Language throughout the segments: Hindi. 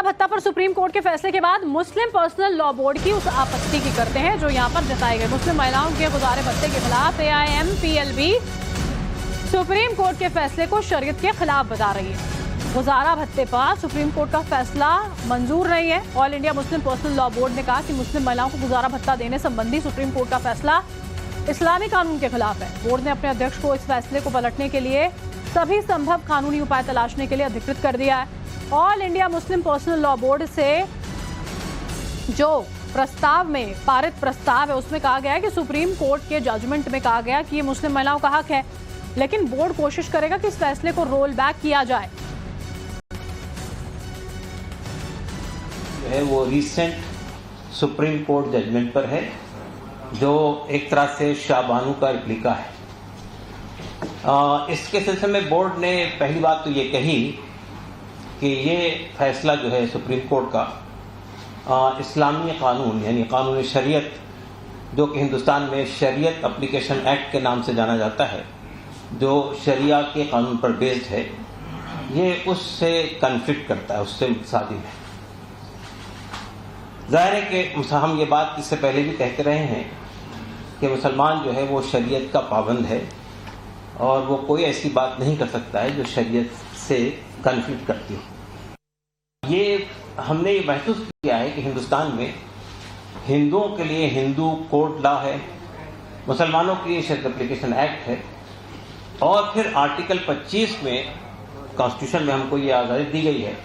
भत्ता पर सुप्रीम कोर्ट के फैसले के बाद मुस्लिम पर्सनल लॉ बोर्ड की उस आपत्ति की करते हैं जो यहां पर जताई गई। मुस्लिम महिलाओं के गुजारे भत्ते के खिलाफ AIMPLB सुप्रीम कोर्ट के फैसले को शरीयत के खिलाफ बता रही है। गुजारा भत्ते पर सुप्रीम कोर्ट का फैसला मंजूर नहीं है। All India Muslim personal law board ने कहा कि मुस्लिम महिलाओं को गुजारा भत्ता देने संबंधी सुप्रीम कोर्ट का फैसला इस्लामी कानून के खिलाफ है। बोर्ड ने अपने अध्यक्ष को इस फैसले को पलटने के लिए सभी संभव कानूनी उपाय तलाशने के लिए अधिकृत कर दिया है। All India Muslim personal law board से जो प्रस्ताव में पारित प्रस्ताव है उसमें कहा गया है कि सुप्रीम कोर्ट के जजमेंट में कहा गया कि ये मुस्लिम महिलाओं का हक है, लेकिन बोर्ड कोशिश करेगा कि इस फैसले को रोल बैक किया जाए। वो रिसेंट सुप्रीम कोर्ट जजमेंट पर है जो एक तरह से शाह बानू का रिप्लिका है। इसके सिलसिले में बोर्ड ने पहली बात तो ये कही कि ये फैसला जो है सुप्रीम कोर्ट का इस्लामी कानून यानी कानून शरीयत जो कि हिंदुस्तान में शरीयत एप्लीकेशन एक्ट के नाम से जाना जाता है, जो शरिया के कानून पर बेस्ड है, ये उससे कन्फ्लिक्ट करता है, उससे मुतसादिम है। जाहिर है कि हम ये बात इससे पहले भी कहते रहे हैं कि मुसलमान जो है वो शरीयत का पाबंद है और वो कोई ऐसी बात नहीं कर सकता है जो शरीयत से कन्फ्लिक्ट करती है। ये हमने ये महसूस किया है कि हिंदुस्तान में हिंदुओं के लिए हिंदू कोर्ट लॉ है, मुसलमानों के लिए शरीयत एप्लीकेशन एक्ट है और फिर आर्टिकल 25 में कॉन्स्टिट्यूशन में हमको ये आज़ादी दी गई है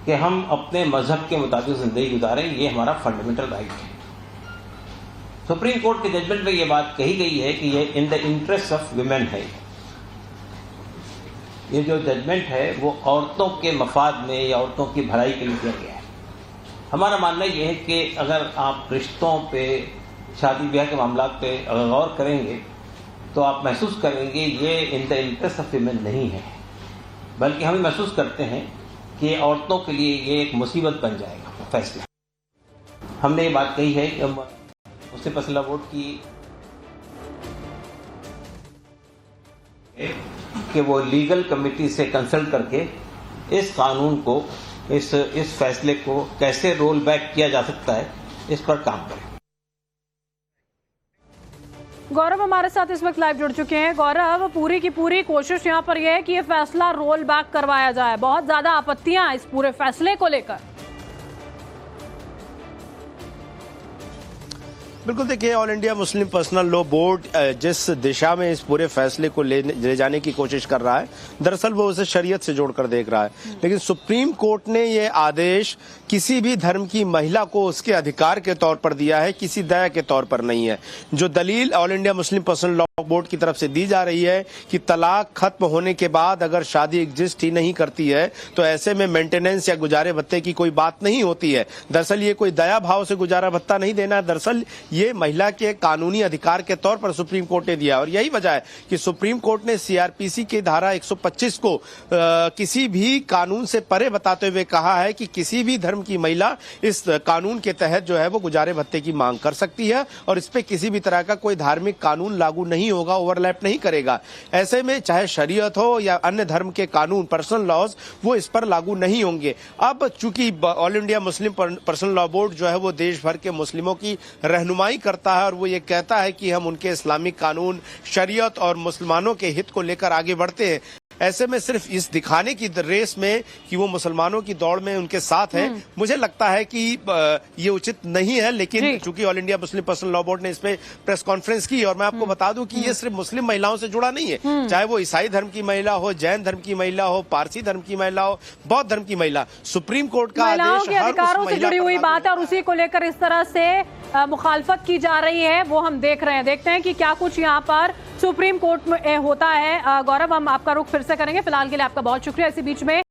कि हम अपने मजहब के मुताबिक जिंदगी गुजारें, ये हमारा फंडामेंटल राइट है। सुप्रीम कोर्ट के जजमेंट में ये बात कही गई है कि ये in the interest of women है। ये जो जजमेंट है वो औरतों के मफाद में या औरतों की भलाई के लिए दिया गया है। हमारा मानना ये है कि अगर आप रिश्तों पे, शादी ब्याह के मामला पे अगर गौर करेंगे तो आप महसूस करेंगे ये in the interest of women नहीं है, बल्कि हम महसूस करते हैं कि औरतों के लिए ये एक मुसीबत बन जाएगा फैसला। हमने ये बात कही है कि मुस्लिम पर्सनल लॉ बोर्ड की कि वो लीगल कमेटी से कंसल्ट करके इस कानून को, इस फैसले को कैसे रोल बैक किया जा सकता है, इस पर काम करें। गौरव हमारे साथ इस वक्त लाइव जुड़ चुके हैं। गौरव, पूरी की पूरी कोशिश यहाँ पर यह है कि ये फैसला रोल बैक करवाया जाए। बहुत ज्यादा आपत्तियां इस पूरे फैसले को लेकर। बिल्कुल, देखिए, all India Muslim personal law board जिस दिशा में इस पूरे फैसले को ले जाने की कोशिश कर रहा है, दरअसल वो उसे शरीयत से जोड़कर देख रहा है। लेकिन सुप्रीम कोर्ट ने ये आदेश किसी भी धर्म की महिला को उसके अधिकार के तौर पर दिया है, किसी दया के तौर पर नहीं है। जो दलील all India Muslim personal law board की तरफ से दी जा रही है कि तलाक खत्म होने के बाद अगर शादी एग्जिस्ट ही नहीं करती है तो ऐसे में मेंटेनेंस या गुजारे भत्ते की कोई बात नहीं होती है। दरअसल ये कोई दया भाव से गुजारा भत्ता नहीं देना है, दरअसल ये महिला के कानूनी अधिकार के तौर पर सुप्रीम कोर्ट ने दिया। और यही वजह है कि सुप्रीम कोर्ट ने CRPC की धारा 125 को किसी भी कानून से परे बताते हुए कहा है कि किसी भी धर्म की महिला इस कानून के तहत जो है वो गुजारे भत्ते की मांग कर सकती है और इस पे किसी भी तरह का कोई धार्मिक कानून लागू नहीं होगा, ओवरलैप नहीं करेगा। ऐसे में चाहे शरीयत हो या अन्य धर्म के कानून, पर्सनल लॉज, वो इस पर लागू नहीं होंगे। अब चूंकि all India Muslim personal law board जो है वो देश भर के मुस्लिमों की रहनुमाई करता है और वो ये कहता है कि हम उनके इस्लामिक कानून, शरीयत और मुसलमानों के हित को लेकर आगे बढ़ते हैं। ऐसे में सिर्फ इस दिखाने की रेस में कि वो मुसलमानों की दौड़ में उनके साथ है, मुझे लगता है कि ये उचित नहीं है। लेकिन चूंकि all India Muslim personal law board ने इस पे प्रेस कॉन्फ्रेंस की, और मैं आपको बता दूं कि ये सिर्फ मुस्लिम महिलाओं से जुड़ा नहीं है, चाहे वो ईसाई धर्म की महिला हो, जैन धर्म की महिला हो, पारसी धर्म की महिला हो, बौद्ध धर्म की महिला, सुप्रीम कोर्ट का आदेश हर अधिकारों से जुड़ी हुई बात है और उसी को लेकर इस तरह से मुखालफत की जा रही है, वो हम देख रहे हैं। देखते हैं कि क्या कुछ यहाँ पर सुप्रीम कोर्ट में होता है। गौरव, हम आपका रुख फिर से करेंगे। फिलहाल के लिए आपका बहुत शुक्रिया। इसी बीच में